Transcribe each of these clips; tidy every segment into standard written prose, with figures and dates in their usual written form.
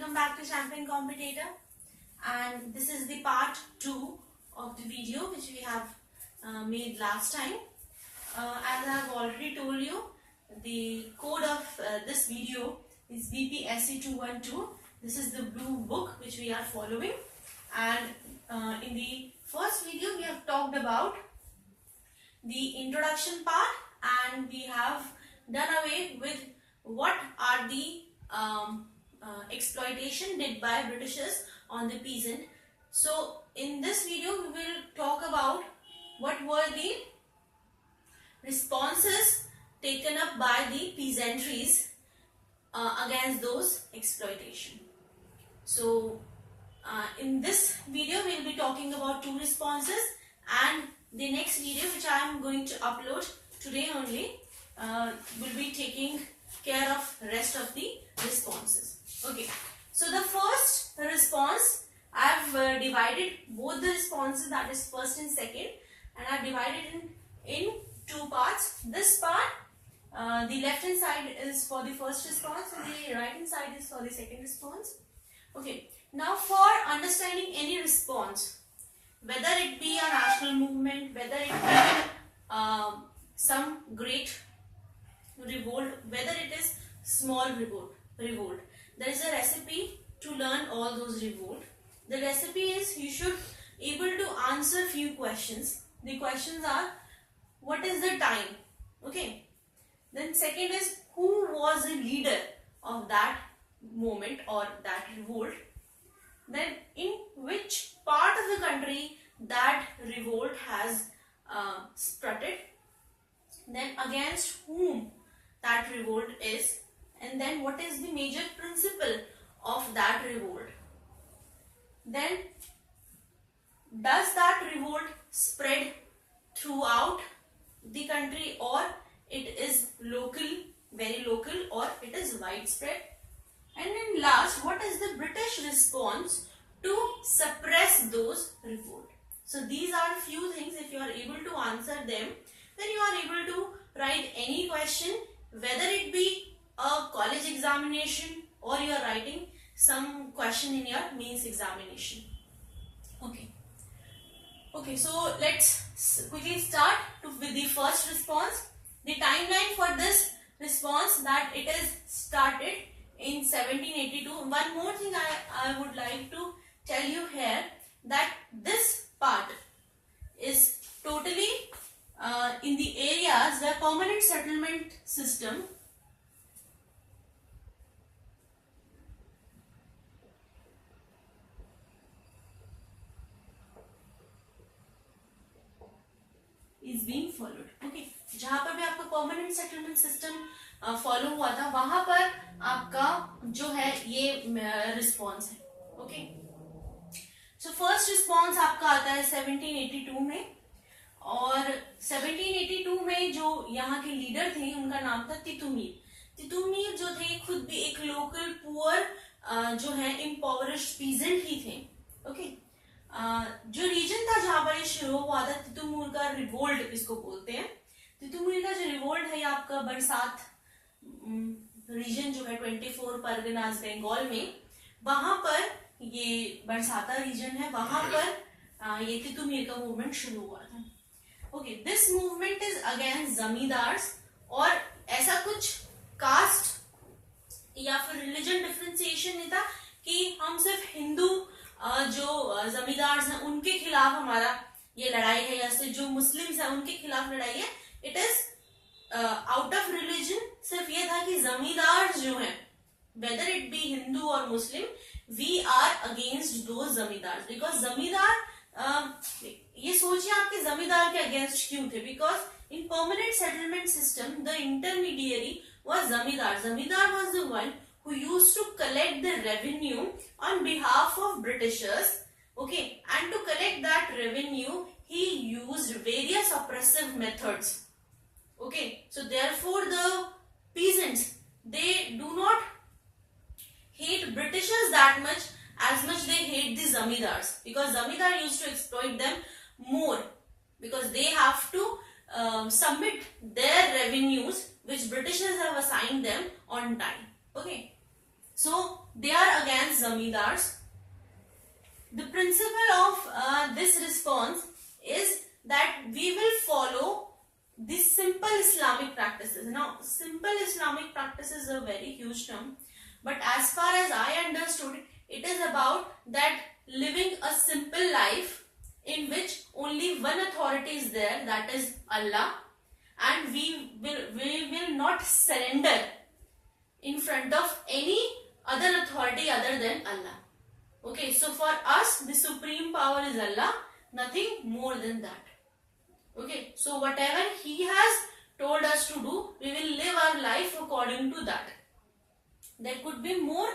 welcome back to Champion Competitor, and this is the part 2 of the video which we have made last time. As I have already told you, the code of this video is BPSC212. This is the blue book which we are following, and in the first video we have talked about the introduction part, and we have done away with what are the exploitation did by Britishers on the peasant. So in this video we will talk about what were the responses taken up by the peasantries against those exploitation. So in this video we will be talking about 2 responses, and the next video which I am going to upload today only will be taking care of rest of the responses. Okay, so the first response, I have divided both the responses, that is first and second, and I have divided in 2 parts. This part, the left hand side is for the first response and the right hand side is for the second response. Okay, now for understanding any response, whether it be a national movement, whether it be some great revolt, whether it is small revolt, there is a recipe to learn all those revolt. The recipe is you should able to answer few questions. The questions are, what is the time? Okay. Then second is, who was the leader of that movement or that revolt? Then in which part of the country that revolt has started? Then against whom that revolt is, and then what is the major principle of that revolt? Then does that revolt spread throughout the country, or it is local, very local, or it is widespread? And then last, what is the British response to suppress those revolt? So these are few things. If you are able to answer them, then you are able to write any question, whether it be a college examination or you are writing some question in your mains examination. Okay, so let's quickly start with the first response. The timeline for this response, that it is started in 1782. One more thing I would like to tell you here, that this part is totally in the areas where permanent settlement system is being followed. Okay, जहाँ पर भी आपका permanent settlement system follow हुआ था, वहां पर आपका जो है ये रिस्पॉन्स है. ओके, सो फर्स्ट रिस्पॉन्स आपका आता है 1782 में, और 1782 में जो यहाँ के लीडर थे उनका नाम था तितुमीर. तितुमीर जो थे खुद भी एक लोकल पुअर जो है इम्पॉवरिश्ड पीजेंट ही थे. ओके, जो रीजन था जहां पर ये शुरू हुआ था, तितुमीर का रिवोल्ट इसको बोलते हैं. तितुमीर का जो रिवोल्ट है ये आपका बरसात रीजन जो है 24 परगनास बंगाल में, वहां पर ये बरसाता रीजन है, वहां पर ये तितुमीर का मूवमेंट शुरू हुआ था. Okay, this movement is against zamindars, और ऐसा कुछ कास्ट या फिर रिलीजन डिफरेंशिएशन नहीं था कि हम सिर्फ हिंदू जो जमींदार हैं उनके खिलाफ हमारा ये लड़ाई है, या फिर जो मुस्लिम्स हैं उनके खिलाफ लड़ाई है. It is out of religion. सिर्फ ये था कि जमींदार जो हैं, वेदर इट बी हिंदू और मुस्लिम, वी आर अगेंस्ट दो जमींदार. बिकॉज जमींदार, ये सोचिए आपके जमींदार के अगेंस्ट क्यों थे? Because in permanent settlement system the intermediary was जमींदार. जमींदार was the one who used to collect the revenue on behalf of Britishers. Okay, and to collect that revenue, he used various oppressive methods. Okay, so therefore the peasants, they do not hate Britishers that much as much they hate the zamindars, because zamindar used to exploit them more, because they have to submit their revenues which Britishers have assigned them on time. Okay. So they are against zamindars. The principle of this response is that we will follow these simple Islamic practices. Now, simple Islamic practices is a very huge term, but as far as I understood, it is about that living a simple life in which only one authority is there, that is Allah, and we will not surrender in front of any other authority other than Allah. Okay, so for us, the supreme power is Allah, nothing more than that. Okay, so whatever He has told us to do, we will live our life according to that. There could be more,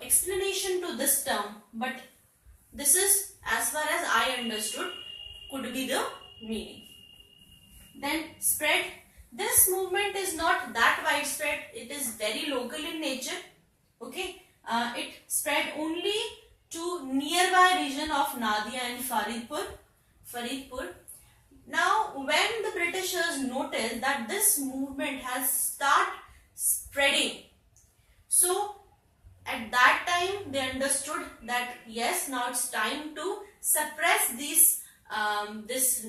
explanation to this term, but this is, as far as I understood, could be the meaning. Then spread. This movement is not that widespread. It is very local in nature. Okay, it spread only to nearby region of Nadia and Faridpur. Now, when the Britishers noticed that this movement has started spreading, so at that time they understood that yes, now it's time to suppress this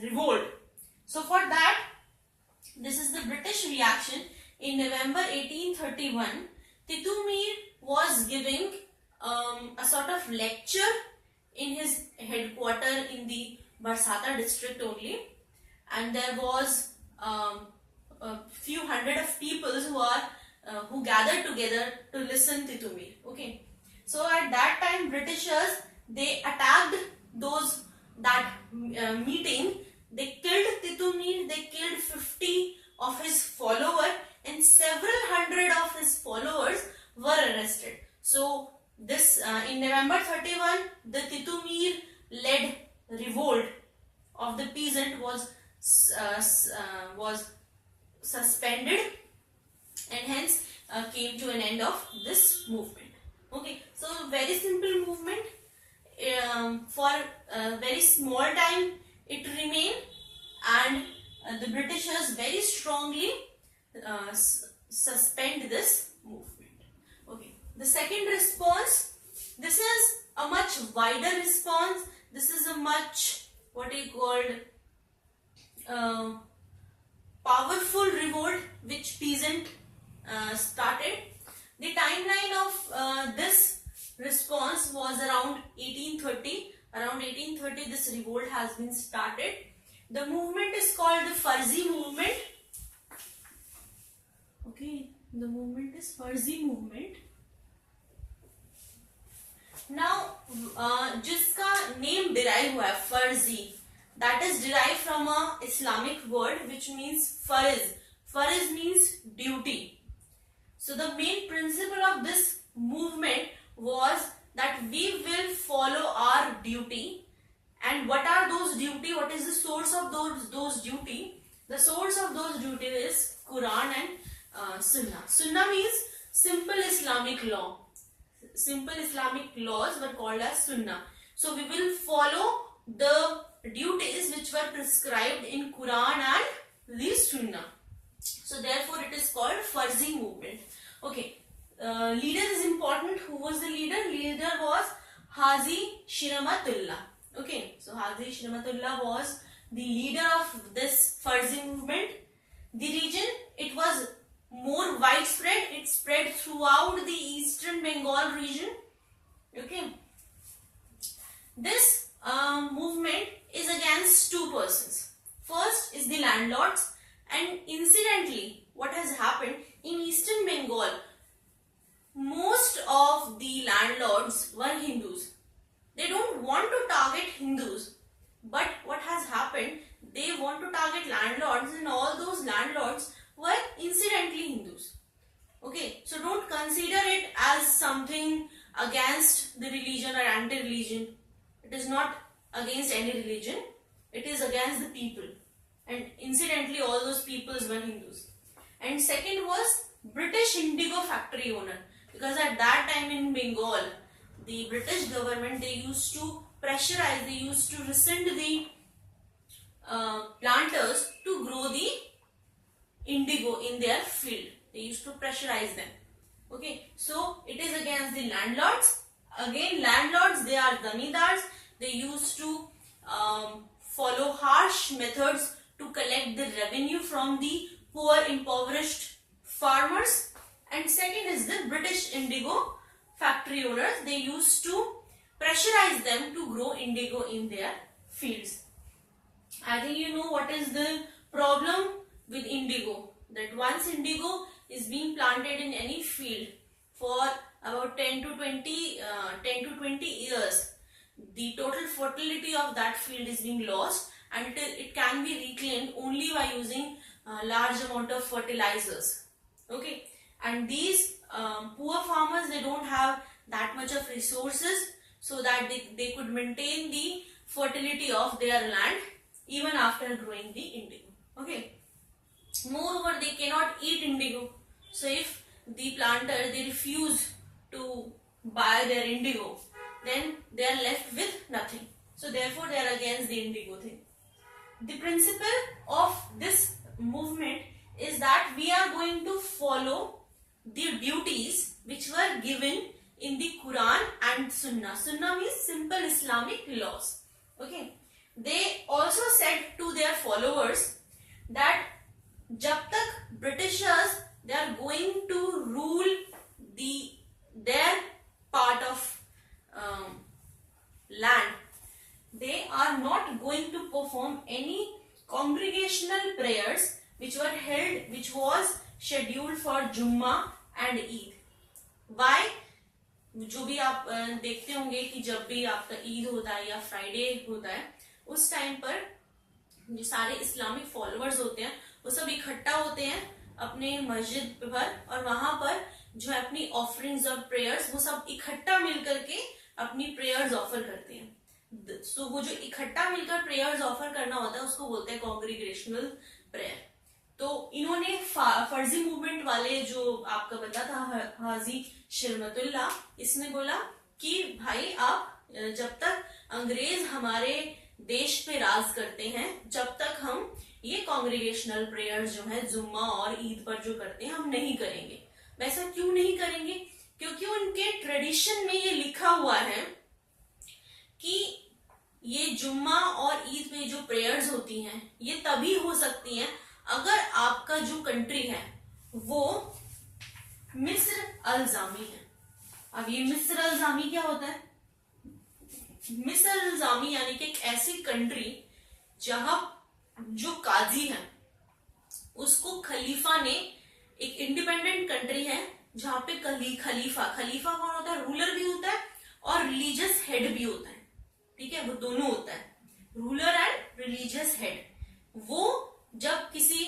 revolt. So for that, this is the British reaction. In November 1831, Titumir was giving a sort of lecture in his headquarter in the Barsata district only, and there was a few hundred of people who gathered together to listen to Titumir. Okay, so at that time, Britishers, they attacked that meeting. They killed Titumir, they killed 50 of his followers, and several hundred of his followers were arrested. So this in November 31, the Titumir led revolt of the peasant was suspended, and hence came to an end of this movement. Okay, so very simple movement. For a very small time it remained, and the Britishers very strongly suspend this movement. Okay, the second response, this is a much wider response. This is a much powerful revolt which peasant started. The timeline of this response was around 1830. Around 1830, this revolt has been started. The movement is called the Farzi movement. Okay, the movement is Farzi movement. Now, जिसका name derive हुआ है Farzi, that is derived from a Islamic word which means fariz. Fariz means duty. So the main principle of this movement was that we will follow our duty. And what are those duty? What is the source of those duty? The source of those duty is Quran and Sunnah. Sunnah means simple Islamic law. Simple Islamic laws were called as Sunnah. So we will follow the duties which were prescribed in Quran and the Sunnah. So therefore it is called Farzi movement. Okay. Leader is important. Who was the leader? Leader was Haji Shiramatullah. Okay, so Haji Shiramatullah was the leader of this Farzi movement. The region, it was more widespread. It spread throughout the eastern Bengal region. Okay, this movement is against two persons. First is the landlords, and incidentally, what has happened in eastern Bengal, most of the landlords were Hindus. They don't want to target Hindus, but what has happened, they want to target landlords, and all those landlords were incidentally Hindus. Okay, so don't consider it as something against the religion or anti-religion. It is not against any religion. It is against the people. And incidentally, all those peoples were Hindus. And second was British indigo factory owner. Because at that time in Bengal, the British government, they used to pressurize, they used to rescind the planters to grow the indigo in their field. They used to pressurize them. Okay, so it is against the landlords. Again, landlords, they are zamindars. They used to follow harsh methods to collect the revenue from the poor, impoverished farmers. And second is the British indigo factory owners. They used to pressurize them to grow indigo in their fields. I think you know what is the problem with indigo. That once indigo is being planted in any field for about 10 to 20 years, the total fertility of that field is being lost, and it can be reclaimed only by using large amount of fertilizers. Okay, and these poor farmers, they don't have that much of resources so that they could maintain the fertility of their land even after growing the indigo. Okay, moreover, they cannot eat indigo. So if the planter, they refuse to buy their indigo, then they are left with nothing. So therefore they are against the indigo thing. The principle of this movement is that we are going to follow the duties which were given in the Quran and Sunnah. Sunnah means simple Islamic laws. Okay. They also said to their followers that jab tak Britishers, they are going to rule their part of land, they are not going to perform any congregational prayers which was scheduled for Jummah and Eid. Why? जो भी आप देखते होंगे कि जब भी आपका ईद होता है या फ्राइडे होता है, उस टाइम पर जो सारे इस्लामिक फॉलोअर्स होते हैं वो सब इकट्ठा होते हैं अपने मस्जिद पर, और वहां पर जो है अपनी ऑफरिंग्स और प्रेयर्स वो सब इकट्ठा मिलकर के अपनी प्रेयर्स ऑफर करते हैं. सो वो जो इकट्ठा मिलकर प्रेयर्स ऑफर करना होता है उसको बोलते हैं कॉन्ग्रीगेशनल प्रेयर. तो इन्होंने फर्जी मूवमेंट वाले जो आपका बता था हाजी शरमतुल्लाह, इसने बोला कि भाई आप जब तक अंग्रेज हमारे देश पे राज करते हैं, जब तक हम ये कॉन्ग्रीगेशनल प्रेयर्स जो है जुम्मा और ईद पर जो करते हैं हम नहीं करेंगे. वैसा क्यों नहीं करेंगे? क्योंकि उनके ट्रेडिशन में ये लिखा हुआ है कि ये जुम्मा और ईद में जो प्रेयर्स होती हैं ये तभी हो सकती हैं अगर आपका जो कंट्री है वो मिस्र अल-जामी है. अब ये मिस्र अल-जामी क्या होता है? मिस्र अल-जामी यानी कि एक ऐसी कंट्री जहां जो काजी है उसको खलीफा ने, एक इंडिपेंडेंट कंट्री है जहां पे खलीफा कौन होता है? रूलर भी होता है और रिलीजियस हेड भी होता है. ठीक है, वो दोनों होता है, रूलर एंड रिलीजियस हेड. वो जब किसी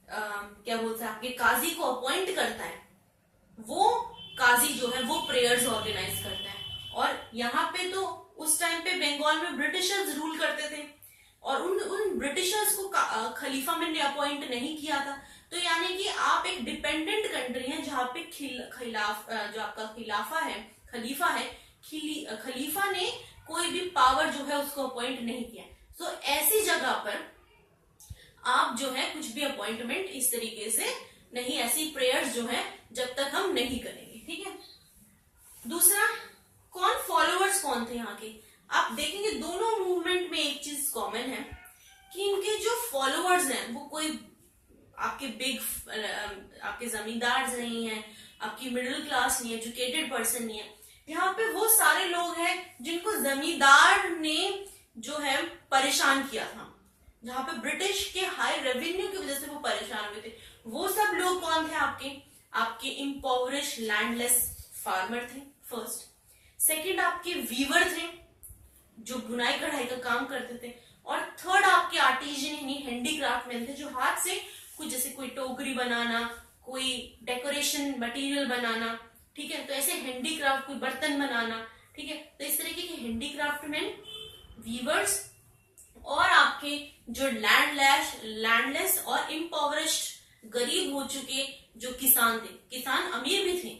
क्या बोलते हैं आपके काजी को अपॉइंट करता है, वो काजी जो है वो प्रेयर्स ऑर्गेनाइज करता है. और यहाँ पे तो उस टाइम पे बंगाल में ब्रिटिशर्स रूल करते थे और उन ब्रिटिशर्स को खलीफा में अपॉइंट नहीं किया था. तो यानी कि आप एक डिपेंडेंट कंट्री है जहाँ पे जो आपका खलीफा है, खलीफा ने कोई भी पावर जो है उसको अपॉइंट नहीं किया. तो ऐसी जगह पर आप जो है कुछ भी अपॉइंटमेंट इस तरीके से नहीं, ऐसी प्रेयर्स जो है जब तक हम नहीं करेंगे. ठीक है. दूसरा, फॉलोअर्स कौन थे यहाँ के? आप देखेंगे दोनों मूवमेंट में एक चीज कॉमन है कि इनके जो फॉलोअर्स हैं वो कोई आपके आपके जमींदार नहीं है, आपकी मिडिल क्लास नहीं है, एजुकेटेड पर्सन नहीं है. यहाँ पे वो सारे लोग हैं जिनको जमींदार ने जो है परेशान किया था, जहां पे ब्रिटिश के हाई रेवेन्यू की वजह से वो परेशान हुए थे. वो सब लोग कौन थे? आपके इम्पोवरिश लैंडलेस फार्मर थे फर्स्ट. सेकंड आपके वीवर थे जो बुनाई कढ़ाई का काम करते थे. और थर्ड आपके आर्टिजन यानी हैंडीक्राफ्ट मैन थे जो हाथ से कुछ, जैसे कोई टोकरी बनाना, कोई डेकोरेशन मटेरियल बनाना. ठीक है, तो ऐसे हैंडीक्राफ्ट, कोई बर्तन बनाना. ठीक है, तो इस तरीके के हैंडीक्राफ्ट मैन, वीवर्स और आपके जो लैंडलेस और इम्पोवरिश्ड गरीब हो चुके जो किसान थे. किसान अमीर भी थे.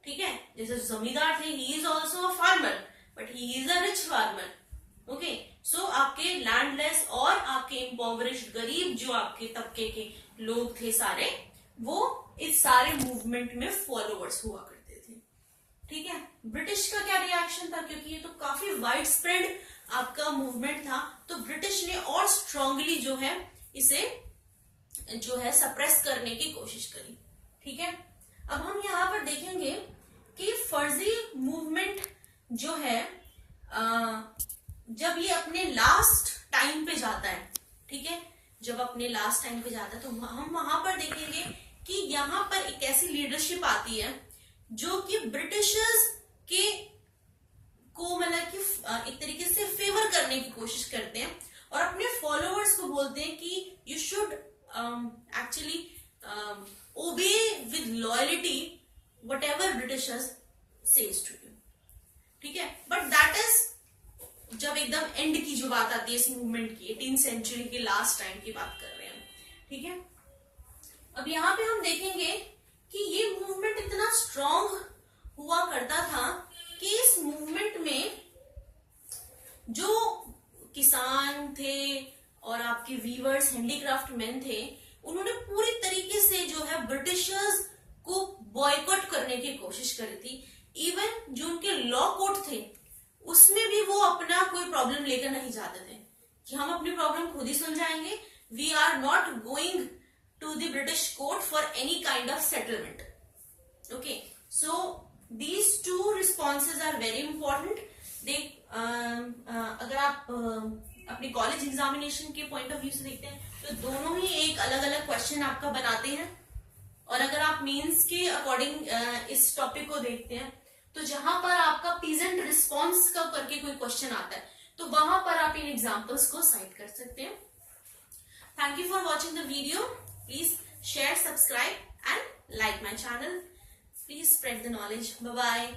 ठीक है, जैसे जमींदार थे, he is also a farmer but he is a rich farmer. Okay, so आपके लैंडलेस और आपके इम्पोवरिश्ड गरीब जो आपके तबके के लोग थे सारे, वो इस सारे मूवमेंट में फॉलोअर्स हुआ करते थे। ठीक है, ब्रिटिश का क्या रिएक्शन था, क्योंकि ये तो काफी वाइड स्प्रेड आपका मूवमेंट था, तो ब्रिटिश ने और स्ट्रांगली जो है इसे जो है सप्रेस करने की कोशिश करी। ठीक है, अब हम यहाँ पर देखेंगे कि फर्जी मूवमेंट जो है जब ये अपने लास्ट टाइम पे जाता है, ठीक है, जब अपने लास्ट टाइम पे जाता है तो हम वहां पर देखेंगे कि यहाँ पर एक ऐसी लीडरशिप आती है जो कि ब्रिटिशर्स के को मतलब कि एक तरीके से फेवर करने की कोशिश करते हैं और अपने फॉलोअर्स को बोलते हैं कि you should actually obey with loyalty whatever britishers says to you. ठीक है, बट दैट इज जब एकदम एंड की जो बात आती है इस मूवमेंट की, 18th सेंचुरी के लास्ट टाइम की बात कर रहे हैं। ठीक है, अब यहाँ पे हम देखेंगे कि ये मूवमेंट इतना स्ट्रांग हुआ करता था कि इस मूवमेंट में जो किसान थे और आपके वीवर्स, हैंडीक्राफ्ट मैन थे, उन्होंने पूरी तरीके से जो है ब्रिटिशर्स को बॉयकॉट करने की कोशिश करी थी। इवन जो उनके लॉ कोर्ट थे उसमें भी वो अपना कोई प्रॉब्लम लेकर नहीं जाते थे कि हम अपनी प्रॉब्लम खुद ही सुलझाएंगे, we are not going to the British court for any kind of settlement. Okay, so these two responses are very important. they अगर आप अपने कॉलेज एग्जामिनेशन के पॉइंट ऑफ व्यू से देखते हैं तो दोनों ही एक अलग अलग क्वेश्चन आपका बनाते हैं, और अगर आप मेंस के अकॉर्डिंग इस टॉपिक को देखते हैं तो जहां पर आपका पीजेंट रिस्पॉन्स का करके कोई क्वेश्चन आता है तो वहां पर आप इन एग्जाम्पल्स को साइट कर सकते हैं। Thank you for watching the video. Please share, subscribe and like my channel. Please spread the knowledge. Bye bye.